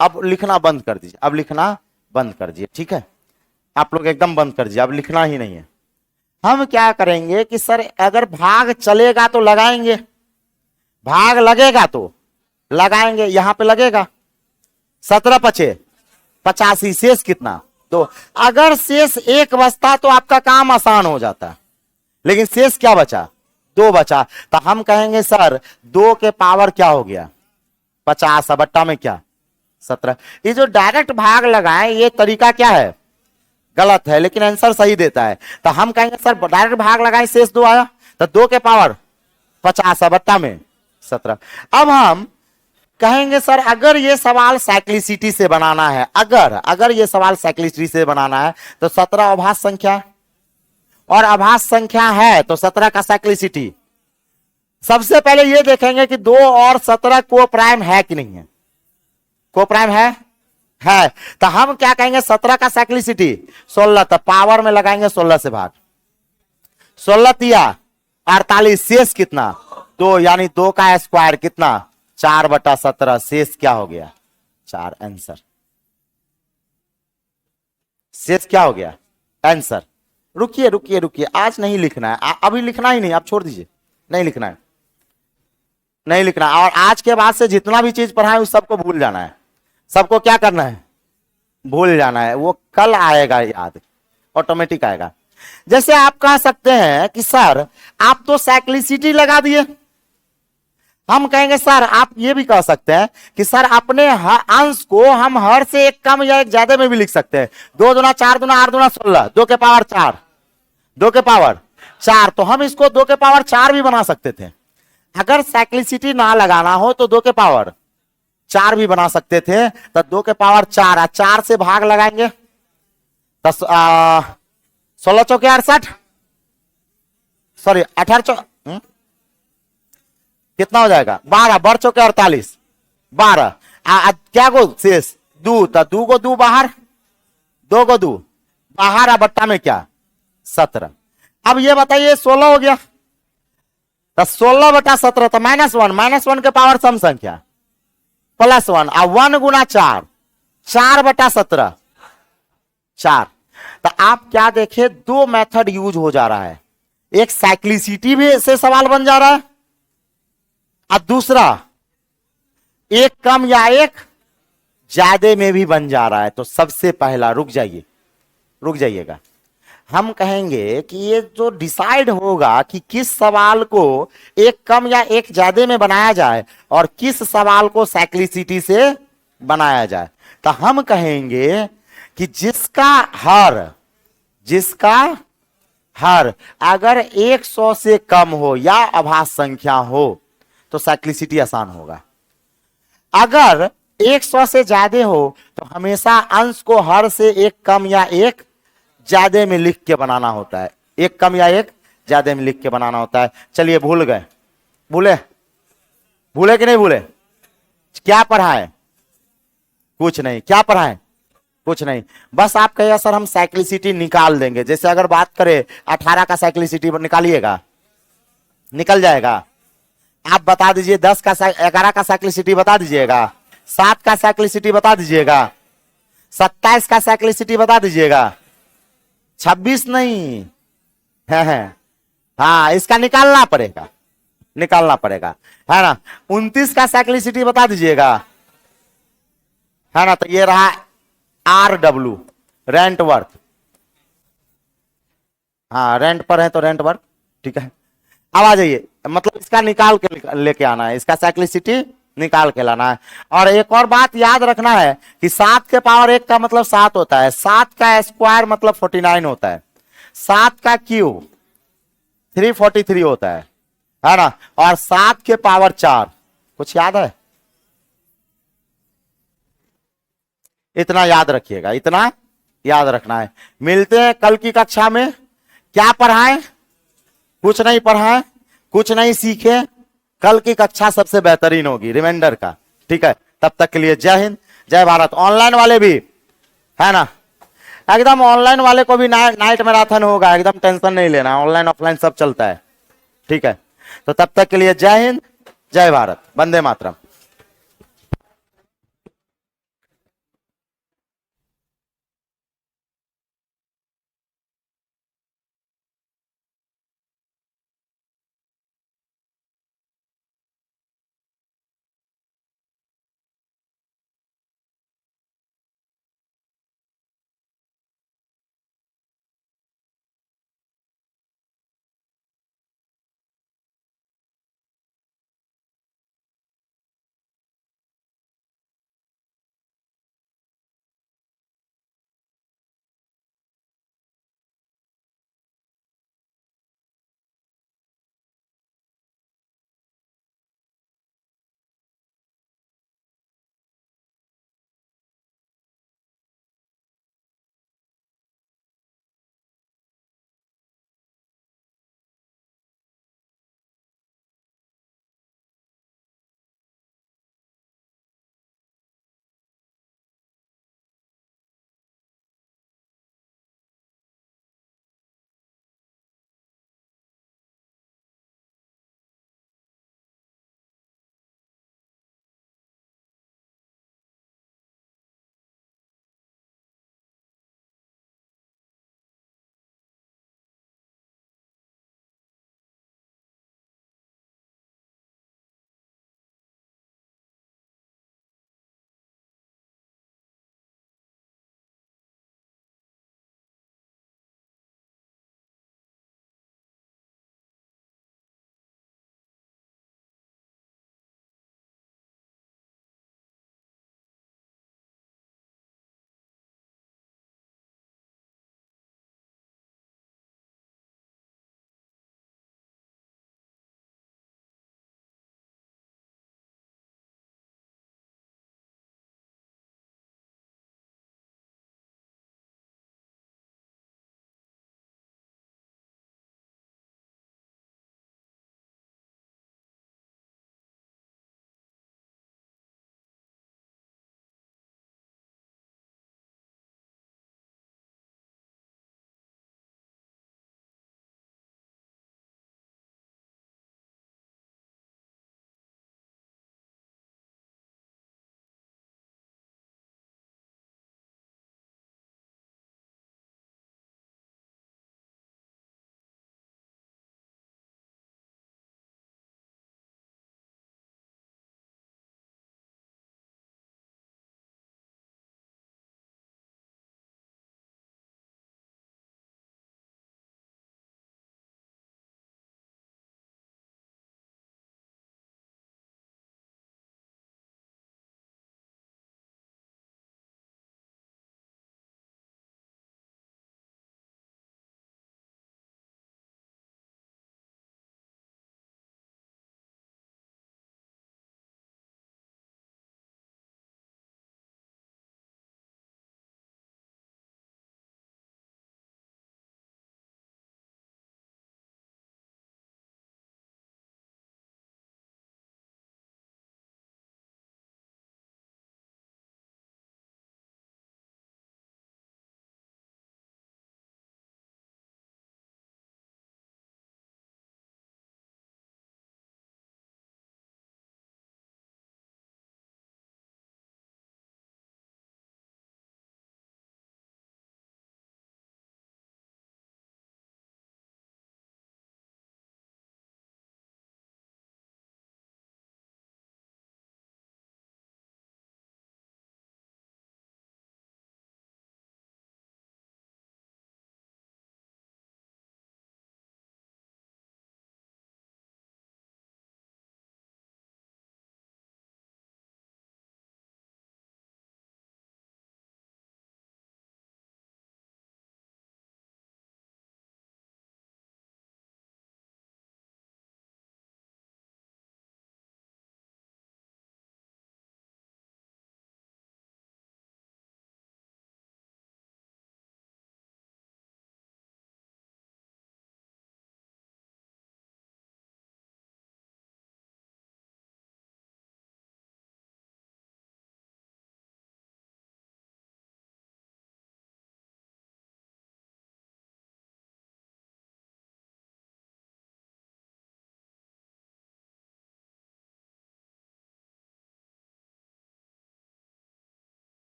अब लिखना बंद कर दीजिए, अब लिखना बंद कर दीजिए, ठीक है, आप लोग एकदम बंद कर दीजिए, अब लिखना ही नहीं है। हम क्या करेंगे कि सर अगर भाग चलेगा तो लगाएंगे, भाग लगेगा तो लगाएंगे, यहां पे लगेगा 17 पचे 85, शेष कितना 2। अगर शेष 1 बचता तो आपका काम आसान हो जाता, लेकिन शेष क्या बचा 2 बचा, तो हम कहेंगे सर 2 के पावर क्या हो गया 50 बट्टा में क्या 17। ये जो डायरेक्ट भाग लगाए ये तरीका क्या है गलत है, लेकिन आंसर सही देता है। तो हम कहेंगे सर डायरेक्ट भाग लगाए शेष 2 आया, तो 2 के पावर 50 बट्टा में 17। अब हम कहेंगे सर अगर ये सवाल साइक्लिसिटी से बनाना है, अगर ये सवाल साइक्लिसिटी से बनाना है तो 17 अभाज्य संख्या और अभाज्य संख्या है तो 17 का साइक्लिसिटी। सबसे पहले ये देखेंगे कि 2 और 17 को प्राइम है कि नहीं है, को प्राइम है। तो हम क्या कहेंगे 17 का साइक्लिसिटी 16, तो पावर में लगाएंगे 16 से भाग, 16 तिया 48, शेष कितना 2, यानी 2 का स्क्वायर कितना 4/17, शेष क्या हो गया 4। आंसर शेष क्या हो गया आंसर। रुकिए रुकिए रुकिए, आज नहीं लिखना है, अभी लिखना ही नहीं, आप छोड़ दीजिए, नहीं लिखना है, नहीं लिखना। और आज के बाद से जितना भी चीज पढ़ाए उस सबको भूल जाना है, सबको क्या करना है भूल जाना है, वो कल आएगा याद, ऑटोमेटिक आएगा। जैसे आप कह सकते हैं कि सर आप तो साइक्लिसिटी लगा दिए, हम कहेंगे सर आप ये भी कह सकते हैं कि सर अपने अंश को हम हर से एक कम या एक ज्यादा में भी लिख सकते हैं। 2 दूना 4 दूना 8 दूना 16, 2 के पावर 4, 2 के पावर 4, तो हम इसको 2 के पावर 4 भी बना सकते थे। अगर साइक्लिसिटी ना लगाना हो तो 2 के पावर 4 भी बना सकते थे, तो 2 के पावर 4, 4 से भाग लगाएंगे 16 चौके 68, सॉरी 18 कितना हो जाएगा 12, 12 चौके 48, 12 क्या को शेष 2, तो 2 को 2 बाहर, 2 को 2 बाहर, बट्टा में क्या 17। अब ये बताइए 16 हो गया, तो 16/17, तो -1 के पावर सम संख्या +1, 1 गुना 4, 4/17 4। तो आप क्या देखे 2 मेथड यूज हो जा रहा है, एक साइक्लिसिटी भी से सवाल बन जा रहा है और दूसरा एक कम या एक ज्यादा में भी बन जा रहा है। तो सबसे पहला रुक जाइएगा, हम कहेंगे कि ये जो डिसाइड होगा कि किस सवाल को एक कम या एक ज्यादा में बनाया जाए और किस सवाल को साइक्लिसिटी से बनाया जाए, तो हम कहेंगे कि जिसका हर अगर 100 से कम हो या अभाज्य संख्या हो तो साइक्लिसिटी आसान होगा। अगर 100 से ज्यादा हो तो हमेशा अंश को हर से एक कम या एक ज्यादा में लिख के बनाना होता है, एक कम या एक ज्यादा में लिख के बनाना होता है। चलिए भूले कि नहीं भूले, क्या पढ़ाए कुछ नहीं, क्या पढ़ाए कुछ नहीं, बस आप कहिए सर हम साइक्लिसिटी निकाल देंगे। जैसे अगर बात करें 18 का साइक्लिसिटी निकालिएगा, निकल जाएगा। आप बता दीजिए 10 का 11 का साइक्लिसिटी बता दीजिएगा, 7 का साइक्लिसिटी बता दीजिएगा, 27 का साइक्लिसिटी बता दीजिएगा, 26 नहीं है, हाँ इसका निकालना पड़ेगा है ना। 29 का साइक्लिसिटी बता दीजिएगा, है ना। तो ये रहा RW रेंटवर्थ, हाँ रेंट पर है तो रेंटवर्थ, ठीक है। अब आ जाइए, मतलब इसका निकाल के लेके आना है, इसका साइक्लिसिटी निकाल के लाना है। और एक और बात याद रखना है कि 7 के पावर 1 का मतलब 7 होता है, 7 का स्क्वायर मतलब 49 होता है, 7 का क्यूब 343 होता है ना। और 7 के पावर 4 कुछ याद है, इतना याद रखिएगा, इतना याद रखना है। मिलते हैं कल की कक्षा में। क्या पढ़ाएं, कुछ नहीं पढ़ाएं, कुछ नहीं सीखे, कल की कक्षा सबसे बेहतरीन होगी रिमाइंडर का, ठीक है। तब तक के लिए जय हिंद जय भारत। ऑनलाइन वाले भी है ना, एकदम ऑनलाइन वाले को भी नाइट मैराथन होगा, एकदम टेंशन नहीं लेना, ऑनलाइन ऑफलाइन सब चलता है, ठीक है। तो तब तक के लिए जय हिंद जय भारत, वंदे मातरम।